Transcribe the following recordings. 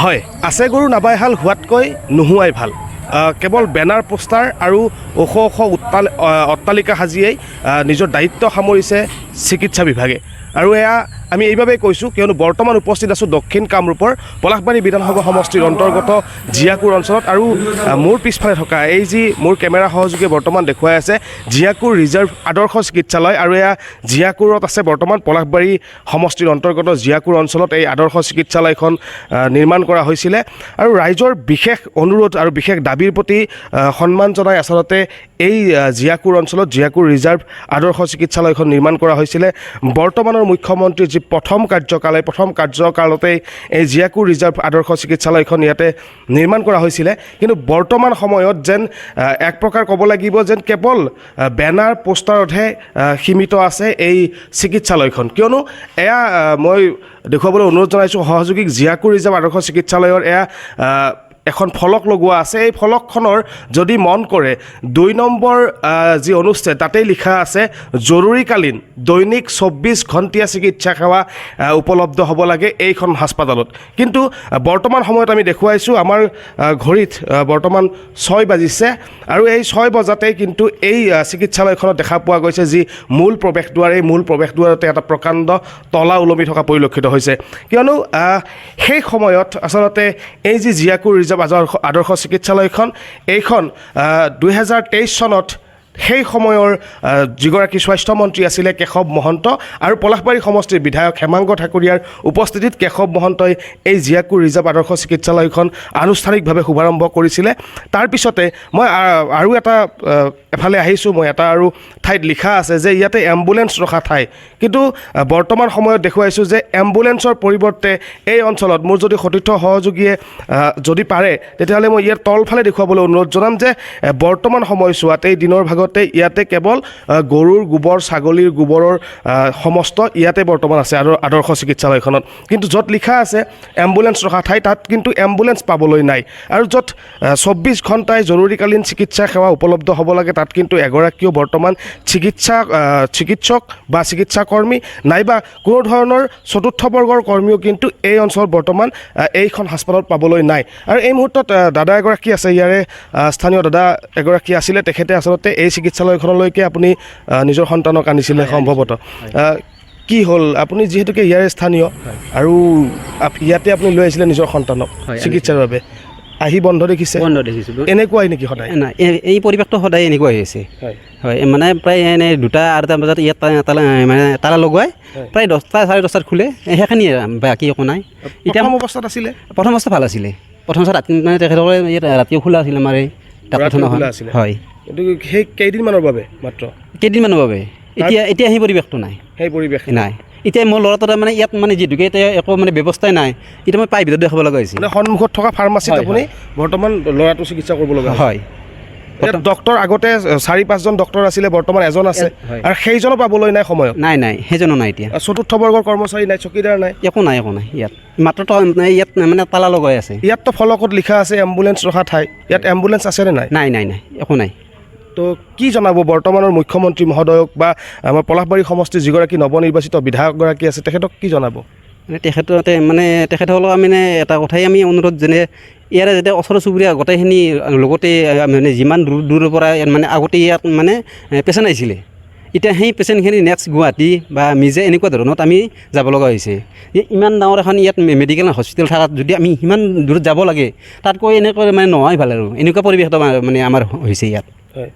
হয়, আছে গৰু নাবাই হাল হোৱাতকৈ নোহোৱাই ভাল। কেৱল বেনাৰ পোষ্টাৰ আৰু ওখ ওখ অট্টালিকা সাজিয়েই নিজৰ দায়িত্ব সামৰিছে চিকিৎসা বিভাগে। আৰু এয়া আমি এইবাবেই কৈছোঁ কিয়নো বৰ্তমান উপস্থিত আছোঁ দক্ষিণ কামৰূপৰ পলাশবাৰী বিধানসভা সমষ্টিৰ অন্তৰ্গত জিয়াকুৰ অঞ্চলত। আৰু মোৰ পিছফালে থকা এই যি মোৰ কেমেৰা সহযোগীয়ে বৰ্তমান দেখুৱাই আছে জিয়াকুৰ ৰিজাৰ্ভ আদৰ্শ চিকিৎসালয়, আৰু এয়া জিয়াকুৰত আছে বৰ্তমান পলাশবাৰী সমষ্টিৰ অন্তৰ্গত জিয়াকুৰ অঞ্চলত এই আদৰ্শ চিকিৎসালয়খন নিৰ্মাণ কৰা হৈছিলে। আৰু ৰাইজৰ বিশেষ অনুৰোধ আৰু বিশেষ দাবীৰ প্ৰতি সন্মান জনাই আচলতে এই জিয়াকুৰ অঞ্চলত জিয়াকুৰ ৰিজাৰ্ভ আদৰ্শ চিকিৎসালয়খন নিৰ্মাণ কৰা হৈছিলে। বৰ্তমানৰ মুখ্যমন্ত্ৰীৰ যি প্ৰথম কাৰ্যকালতেই এই জিয়াকুৰ ৰিজাৰ্ভ আদৰ্শ চিকিৎসালয়খন ইয়াতে নিৰ্মাণ কৰা হৈছিলে। কিন্তু বৰ্তমান সময়ত যেন এক প্ৰকাৰ ক'ব লাগিব যেন কেৱল বেনাৰ পোষ্টাৰতহে সীমিত আছে এই চিকিৎসালয়খন। কিয়নো এয়া মই দেখুৱাবলৈ অনুৰোধ জনাইছোঁ সহযোগীক জিয়াকুৰ ৰিজাৰ্ভ আদৰ্শ চিকিৎসালয়ৰ এয়া এখন ফলক লগোৱা আছে। এই ফলকখনৰ যদি মন কৰে ২ নম্বৰ যি অনুচ্ছেদ তাতেই লিখা আছে জৰুৰীকালীন দৈনিক ২৪ ঘণ্টীয়া চিকিৎসা সেৱা উপলব্ধ হ'ব লাগে এইখন হাস্পাতালত। কিন্তু বৰ্তমান সময়ত আমি দেখুৱাইছোঁ আমাৰ ঘড়ীত বৰ্তমান ৬ বাজিছে, আৰু এই ৬ বজাতেই কিন্তু এই চিকিৎসালয়খনত দেখা পোৱা গৈছে যি মূল প্ৰৱেশদ্বাৰ, এই মূল প্ৰৱেশদ্বাৰতে এটা প্ৰকাণ্ড তলা ওলমি থকা পৰিলক্ষিত হৈছে। কিয়নো সেই সময়ত আচলতে এই যি জিয়াকুৰ ৰিজাৰ্ভ আদৰ্শ চিকিৎসালয়খন এইখন ২০২৩ চনত সেই সময়ৰ যিগৰাকী স্বাস্থ্যমন্ত্ৰী আছিলে কেশৱ মহন্ত আৰু পলাশবাৰী সমষ্টিৰ বিধায়ক হেমাংগ ঠাকুৰীয়াৰ উপস্থিতিত কেশৱ মহন্তই এই জিয়াকুৰ ৰিজাৰ্ভ আদৰ্শ চিকিৎসালয়খন আনুষ্ঠানিকভাৱে শুভাৰম্ভ কৰিছিলে। তাৰপিছতে মই আৰু এফালে আহিছোঁ, মই এটা আৰু ঠাইত লিখা আছে যে ইয়াতে এম্বুলেন্স ৰখা ঠাই, কিন্তু বৰ্তমান সময়ত দেখুৱাইছোঁ যে এম্বুলেন্সৰ পৰিৱৰ্তে এই অঞ্চলত মোৰ যদি সতীৰ্থ সহযোগীয়ে যদি পাৰে তেতিয়াহ'লে মই ইয়াৰ তলফালে দেখুৱাবলৈ অনুৰোধ জনাম যে বৰ্তমান সময়ছোৱাত এই দিনৰ ভাগত ইয়াতে কেৱল গৰুৰ গোবৰ, ছাগলীৰ গোবৰৰ সমস্ত ইয়াতে বৰ্তমান আছে আদৰ্শ চিকিৎসালয়খনত। কিন্তু য'ত লিখা আছে এম্বুলেন্স ৰখা ঠাই তাত কিন্তু এম্বুলেন্স পাবলৈ নাই। আৰু য'ত ২৪ ঘণ্টাই জৰুৰীকালীন চিকিৎসা সেৱা উপলব্ধ হ'ব লাগে তাত কিন্তু এগৰাকীও বৰ্তমান চিকিৎসক বা চিকিৎসাকৰ্মী নাইবা কোনো ধৰণৰ চতুৰ্থ বৰ্গৰ কৰ্মীও কিন্তু এই অঞ্চলত বৰ্তমান এইখন হাস্পাতালত পাবলৈ নাই। আৰু এই মুহূৰ্তত দাদা এগৰাকী আছে, ইয়াৰে স্থানীয় দাদা এগৰাকী আছিলে, তেখেতে আচলতে এই চিকিৎসালয়খনলৈকে আপুনি নিজৰ সন্তানক আনিছিলে সম্ভৱতঃ। কি হ'ল, আপুনি যিহেতুকে ইয়াৰে স্থানীয় আৰু ইয়াতে আপুনি লৈ আহিছিলে নিজৰ সন্তানক চিকিৎসাৰ বাবে, আহি বন্ধ দেখিছে? বন্ধ দেখিছোঁ। এনেকুৱাই নেকি সদায়? নাই, এই পৰিৱেশটো সদায় এনেকুৱাই হৈছে। হয়, মানে প্ৰায় এনে ২টা-২.৫ বজাত ইয়াত তালা লগোৱাই প্ৰায় 10টা 10:30 খোলে, সেইখিনিয়ে, বাকী একো নাই। এতিয়া প্ৰথম অৱস্থাত আছিলে? প্ৰথম অৱস্থা ভাল আছিলে। প্ৰথম ৰাতি মানে তেখেতসকলে ইয়াত ৰাতিও খোলা আছিলে আমাৰ এই ডাক্তৰখানাখন। হয়, কিন্তু সেই কেইদিনমানৰ বাবে মাত্ৰ? কেইদিনমানৰ বাবে। এতিয়া সেই পৰিৱেশটো নাই, সেই পৰিৱেশ নাই। এতিয়া মোৰ ল'ৰাটোৰ মানে ইয়াত মানে যিহেতুকে এতিয়া একো মানে ব্যৱস্থাই নাই, এতিয়া মই প্ৰাইভেটত দেখাব লগা হৈছে। সন্মুখত থকা ফাৰ্মাচীত আপুনি বৰ্তমান ল'ৰাটো চিকিৎসা কৰিব লগা হয়। ডক্টৰ আগতে ৪-৫জন ডক্টৰ আছিলে, বৰ্তমান এজন আছে, আৰু সেইজনো পাবলৈ নাই সময়ত? নাই, সেইজনো নাই। এতিয়া চতুৰ্থ বৰ্গৰ কৰ্মচাৰী নাই, চকীদাৰ নাই? একো নাই ইয়াত মাত্ৰ ইয়াত মানে তালা লগাই আছে। ইয়াততো ফলকত লিখা আছে এম্বুলেন্স ৰখা ঠাই, ইয়াত এম্বুলেন্স আছেনে নাই? নাই, একো নাই। তো কি জনাব বৰ্তমানৰ মুখ্যমন্ত্ৰী মহোদয়ক বা আমাৰ পলাশবাৰী সমষ্টিৰ যিগৰাকী নৱনিৰ্বাচিত বিধায়কগৰাকী আছে তেখেতক কি জনাব? তেখেতসকলক আমি এটা কথাই আমি অনুৰোধ যেনে ইয়াৰে যাতে ওচৰ চুবুৰীয়া গোটেইখিনি লগতে মানে যিমান দূৰৰ পৰা মানে আগতে ইয়াত মানে পেচেণ্ট আহিছিলে, এতিয়া সেই পেচেণ্টখিনি নেক্সট গুৱাহাটী বা মিজে এনেকুৱা ধৰণত আমি যাব লগা হৈছে। ইমান ডাঙৰ এখন ইয়াত মেডিকেল হস্পিটেল থকাত যদি আমি সিমান দূৰত যাব লাগে, তাতকৈ এনেকৈ মানে নহয় ভাল আৰু এনেকুৱা পৰিৱেশটো মানে আমাৰ হৈছে ইয়াত। হয়,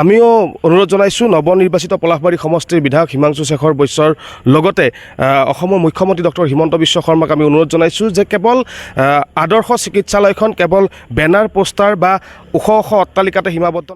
আমিও অনুৰোধ জনাইছোঁ নৱনিৰ্বাচিত পলাশবাৰী সমষ্টিৰ বিধায়ক হিমাংশু শেখৰ বৈশ্যৰ লগতে অসমৰ মুখ্যমন্ত্ৰী ডক্টৰ হিমন্ত বিশ্ব শৰ্মাক আমি অনুৰোধ জনাইছোঁ যে কেৱল আদৰ্শ চিকিৎসালয়খন কেৱল বেনাৰ পোষ্টাৰ বা ওখ অট্টালিকাতে সীমাবদ্ধ